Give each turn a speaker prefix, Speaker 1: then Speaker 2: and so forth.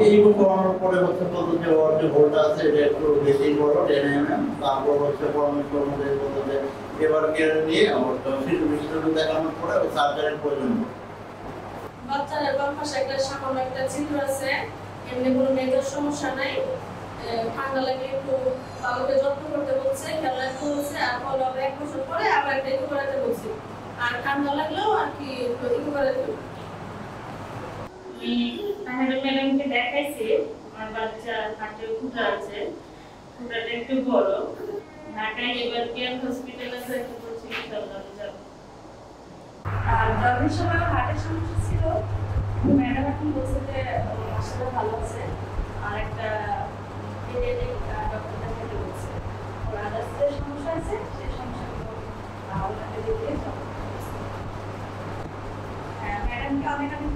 Speaker 1: আমাকে ইকো করানোর পরে হচ্ছে বলতো যে ওর যে হোলটা আছে এটা একটু বেশি বড় 10 mm। তারপর হচ্ছে পরামর্শ অনুযায়ী বলতো যে এবার কেড়ে নিয়ে আমার শিশু বিশেষজ্ঞ দেখানোর পরে ওই সার্জারির প্রয়োজন।
Speaker 2: বাচ্চার বাম পাশে একটা সামান্য একটা ছিদ্র আছে, এমনি কোনো মেজর সমস্যা নাই। ঠান্ডা লাগলে একটু বাবুকে যত্ন করতে বলছে, খেয়াল রাখতে বলছে, আর ফলো আপ 1 বছর পরে আবার একটা ইকো করাতে বলছে। আর ঠান্ডা লাগলেও আর কি ইকো করাতে বলছে।
Speaker 3: তাহলে ম্যাডামকে দেখাইছি, আমার বাচ্চার হাতে ফুটা আছে, ফুটাটা একটু বড়। ঢাকায় এবার কেয়ার হসপিটালে একটু চিকিৎসা যাব।
Speaker 2: আর জন্মের সময় হার্টের সমস্যা ছিল, ম্যাডাম এখন বলছে যে আসলে ভালো আছে। আর একটা ডক্টর দেখাতে বলছে, ওর আদার্সের সমস্যা আছে, সেই সমস্যাগুলো ওনাকে দেখে হ্যাঁ ম্যাডামকে অনেক অনেক